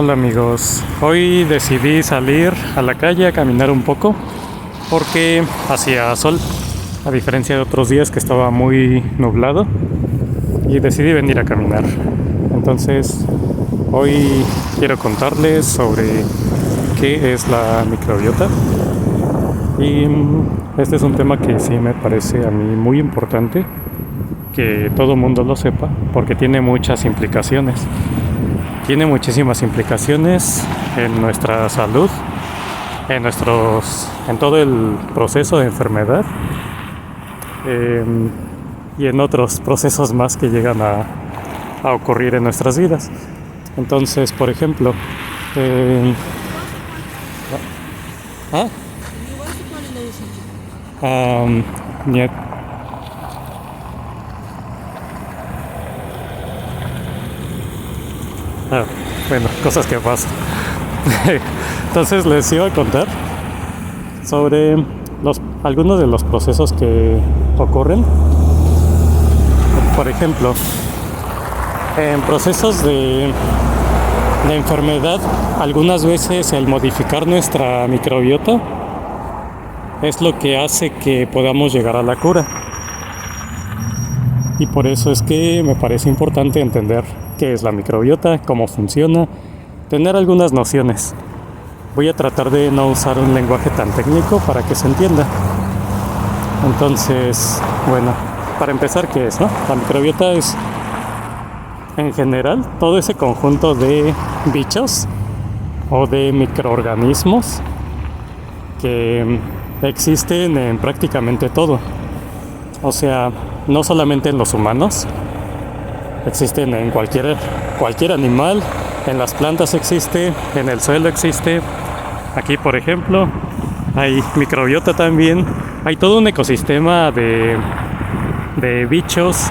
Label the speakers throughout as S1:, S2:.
S1: Hola amigos, hoy decidí salir a la calle a caminar un poco porque hacía sol, a diferencia de otros días que estaba muy nublado, y decidí venir a caminar. Entonces, hoy quiero contarles sobre qué es la microbiota y este es un tema que sí me parece a mí muy importante que todo mundo lo sepa porque tiene muchas implicaciones. Tiene muchísimas implicaciones en nuestra salud, en todo el proceso de enfermedad y en otros procesos más que llegan a ocurrir en nuestras vidas. Entonces, por ejemplo, ¿ah? Niet. Bueno, cosas que pasan. Entonces les iba a contar sobre algunos de los procesos que ocurren. Por ejemplo, en procesos de enfermedad, algunas veces el modificar nuestra microbiota es lo que hace que podamos llegar a la cura. Y por eso es que me parece importante entender qué es la microbiota, cómo funciona, tener algunas nociones. Voy a tratar de no usar un lenguaje tan técnico para que se entienda. Entonces, bueno, para empezar, ¿qué es, no? La microbiota es, en general, todo ese conjunto de bichos o de microorganismos que existen en prácticamente todo. O sea, no solamente en los humanos, existen en cualquier animal, en las plantas existe, en el suelo existe. Aquí, por ejemplo, hay microbiota también. Hay todo un ecosistema de bichos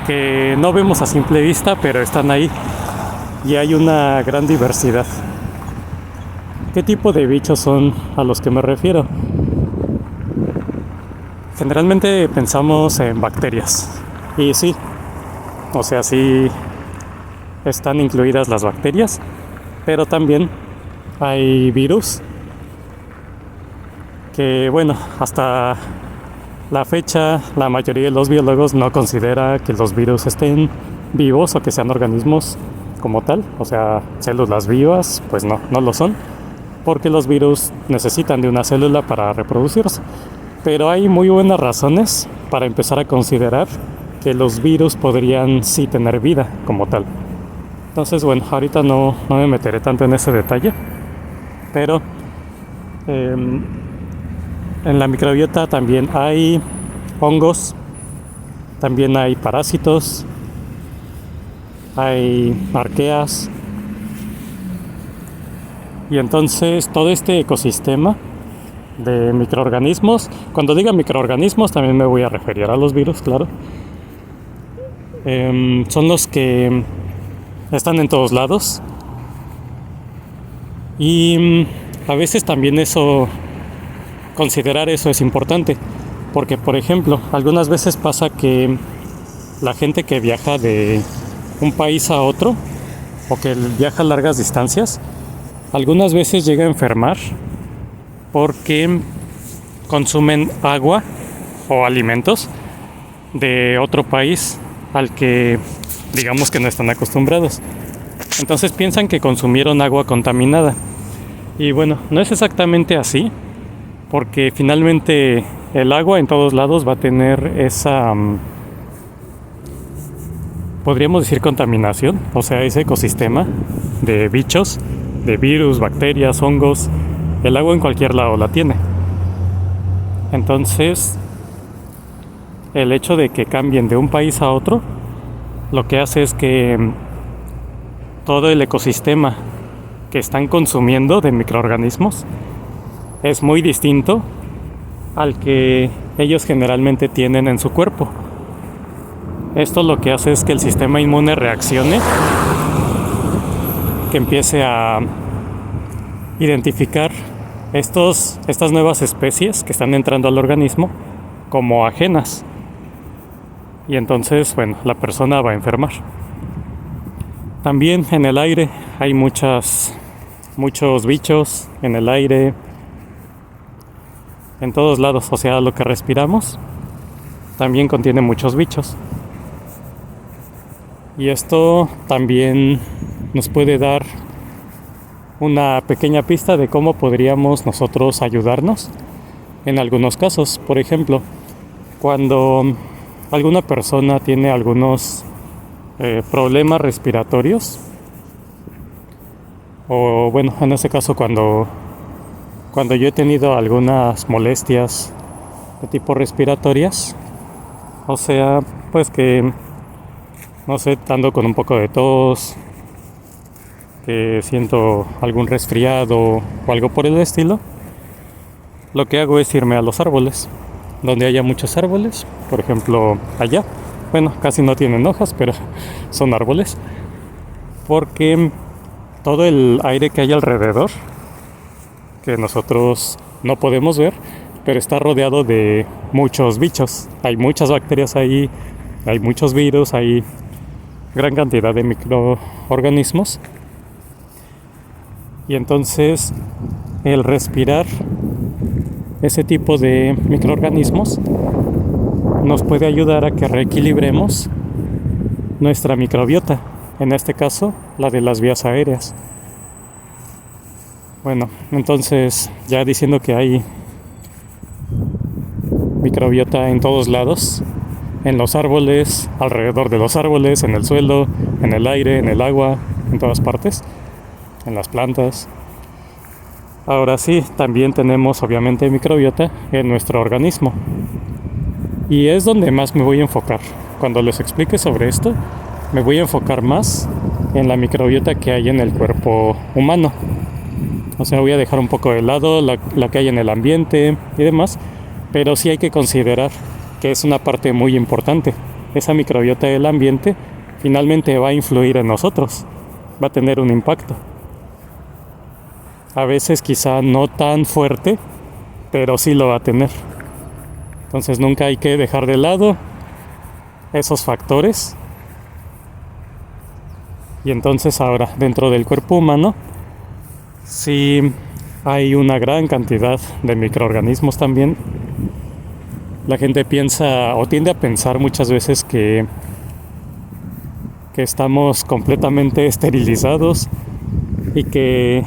S1: que no vemos a simple vista, pero están ahí. Y hay una gran diversidad. ¿Qué tipo de bichos son a los que me refiero? Generalmente pensamos en bacterias. Y sí, o sea, sí están incluidas las bacterias, pero también hay virus que, bueno, hasta la fecha la mayoría de los biólogos no considera que los virus estén vivos o que sean organismos como tal, o sea, células vivas, pues no lo son, porque los virus necesitan de una célula para reproducirse. Pero hay muy buenas razones para empezar a considerar que los virus podrían sí tener vida como tal. Entonces, bueno, ahorita no me meteré tanto en ese detalle, pero en la microbiota también hay hongos, también hay parásitos, hay arqueas, y entonces todo este ecosistema de microorganismos, cuando diga microorganismos también me voy a referir a los virus, claro, son los que están en todos lados y a veces también considerar eso es importante, porque por ejemplo, algunas veces pasa que la gente que viaja de un país a otro o que viaja a largas distancias, algunas veces llega a enfermar porque consumen agua o alimentos de otro país al que digamos que no están acostumbrados. Entonces piensan que consumieron agua contaminada. Y bueno, no es exactamente así, porque finalmente el agua en todos lados va a tener esa, podríamos decir, contaminación, o sea, ese ecosistema de bichos, de virus, bacterias, hongos. El agua en cualquier lado la tiene. Entonces, el hecho de que cambien de un país a otro, lo que hace es que todo el ecosistema que están consumiendo de microorganismos es muy distinto al que ellos generalmente tienen en su cuerpo. Esto lo que hace es que el sistema inmune reaccione, que empiece a identificar estas nuevas especies que están entrando al organismo como ajenas. Y entonces, bueno, la persona va a enfermar. También en el aire hay muchos bichos en el aire, en todos lados. O sea, lo que respiramos también contiene muchos bichos. Y esto también nos puede dar una pequeña pista de cómo podríamos nosotros ayudarnos en algunos casos. Por ejemplo, cuando alguna persona tiene algunos problemas respiratorios, o bueno, en este caso cuando yo he tenido algunas molestias de tipo respiratorias, o sea, pues que, no sé, ando con un poco de tos, que siento algún resfriado o algo por el estilo, lo que hago es irme a los árboles, donde haya muchos árboles. Por ejemplo, allá, bueno, casi no tienen hojas, pero son árboles, porque todo el aire que hay alrededor, que nosotros no podemos ver, pero está rodeado de muchos bichos. Hay muchas bacterias ahí, hay muchos virus, hay gran cantidad de microorganismos. Y entonces el respirar ese tipo de microorganismos nos puede ayudar a que reequilibremos nuestra microbiota, en este caso la de las vías aéreas. Bueno, entonces ya diciendo que hay microbiota en todos lados, en los árboles, alrededor de los árboles, en el suelo, en el aire, en el agua, en todas partes, en las plantas. Ahora sí, también tenemos obviamente microbiota en nuestro organismo. Y es donde más me voy a enfocar. Cuando les explique sobre esto, me voy a enfocar más en la microbiota que hay en el cuerpo humano. O sea, voy a dejar un poco de lado la que hay en el ambiente y demás, pero sí hay que considerar que es una parte muy importante. Esa microbiota del ambiente finalmente va a influir en nosotros, va a tener un impacto. A veces quizá no tan fuerte, pero sí lo va a tener. Entonces nunca hay que dejar de lado esos factores. Y entonces ahora, dentro del cuerpo humano, sí hay una gran cantidad de microorganismos también. La gente piensa o tiende a pensar muchas veces que estamos completamente esterilizados y que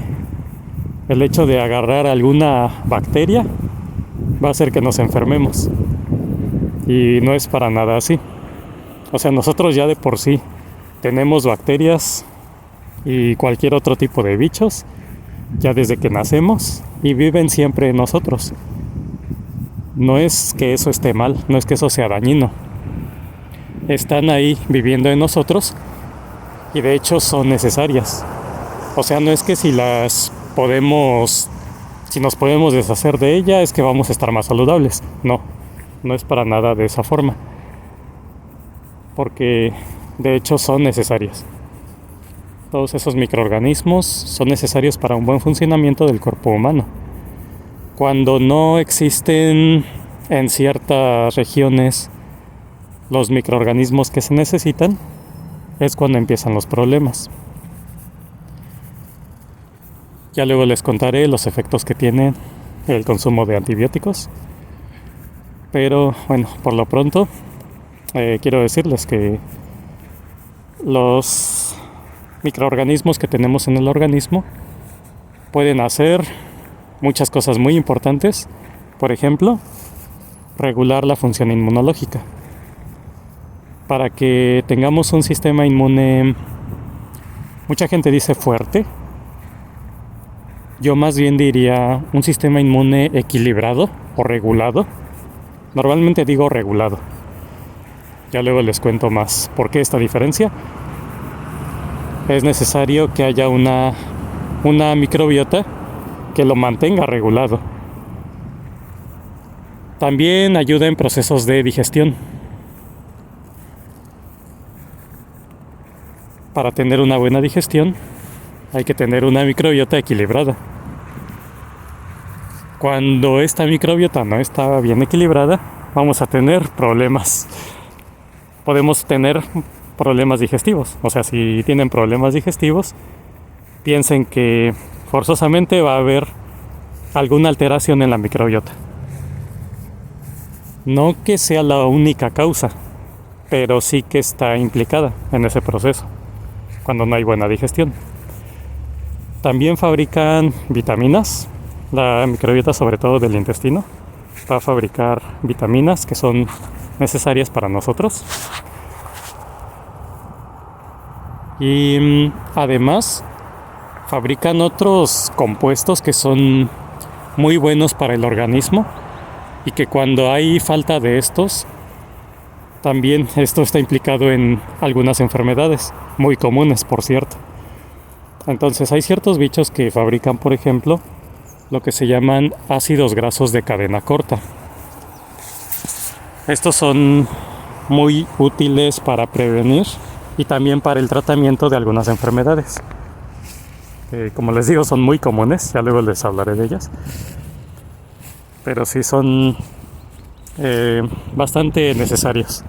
S1: el hecho de agarrar alguna bacteria va a hacer que nos enfermemos. Y no es para nada así. O sea, nosotros ya de por sí tenemos bacterias y cualquier otro tipo de bichos ya desde que nacemos y viven siempre en nosotros. No es que eso esté mal, no es que eso sea dañino. Están ahí viviendo en nosotros y de hecho son necesarias. O sea, no es que si nos podemos deshacer de ella es que vamos a estar más saludables. No es para nada de esa forma. Porque de hecho son necesarias. Todos esos microorganismos son necesarios para un buen funcionamiento del cuerpo humano. Cuando no existen en ciertas regiones los microorganismos que se necesitan, es cuando empiezan los problemas. Ya luego les contaré los efectos que tiene el consumo de antibióticos. Pero bueno, por lo pronto quiero decirles que los microorganismos que tenemos en el organismo pueden hacer muchas cosas muy importantes. Por ejemplo, regular la función inmunológica. Para que tengamos un sistema inmune, mucha gente dice fuerte. Yo más bien diría un sistema inmune equilibrado o regulado. Normalmente digo regulado. Ya luego les cuento más por qué esta diferencia. Es necesario que haya una microbiota que lo mantenga regulado. También ayuda en procesos de digestión. Para tener una buena digestión hay que tener una microbiota equilibrada. Cuando esta microbiota no está bien equilibrada, vamos a tener problemas. Podemos tener problemas digestivos. O sea, si tienen problemas digestivos, piensen que forzosamente va a haber alguna alteración en la microbiota. No que sea la única causa, pero sí que está implicada en ese proceso, cuando no hay buena digestión. También fabrican vitaminas, la microbiota sobre todo del intestino, va a fabricar vitaminas que son necesarias para nosotros. Y además fabrican otros compuestos que son muy buenos para el organismo y que cuando hay falta de estos, también esto está implicado en algunas enfermedades, muy comunes por cierto. Entonces hay ciertos bichos que fabrican, por ejemplo, lo que se llaman ácidos grasos de cadena corta. Estos son muy útiles para prevenir y también para el tratamiento de algunas enfermedades. Como les digo, son muy comunes, ya luego les hablaré de ellas. Pero sí son bastante necesarios.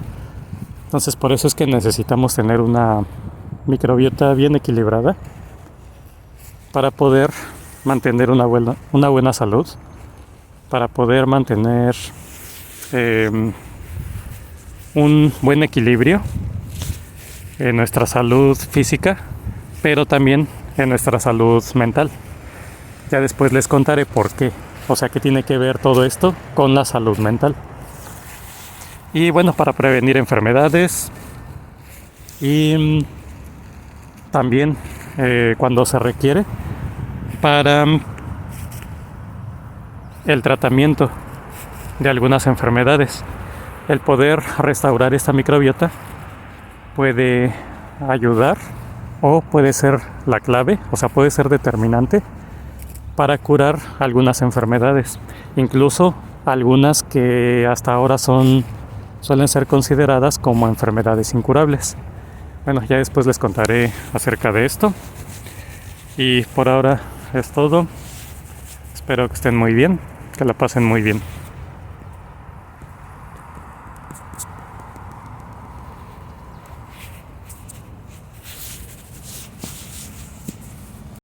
S1: Entonces por eso es que necesitamos tener una microbiota bien equilibrada para poder mantener una buena salud, para poder mantener un buen equilibrio en nuestra salud física, pero también en nuestra salud mental. Ya después les contaré por qué, o sea, qué tiene que ver todo esto con la salud mental. Y bueno, para prevenir enfermedades y también cuando se requiere para el tratamiento de algunas enfermedades. El poder restaurar esta microbiota puede ayudar o puede ser la clave, o sea, puede ser determinante para curar algunas enfermedades, incluso algunas que hasta ahora suelen ser consideradas como enfermedades incurables. Bueno, ya después les contaré acerca de esto. Y por ahora es todo. Espero que estén muy bien, que la pasen muy bien.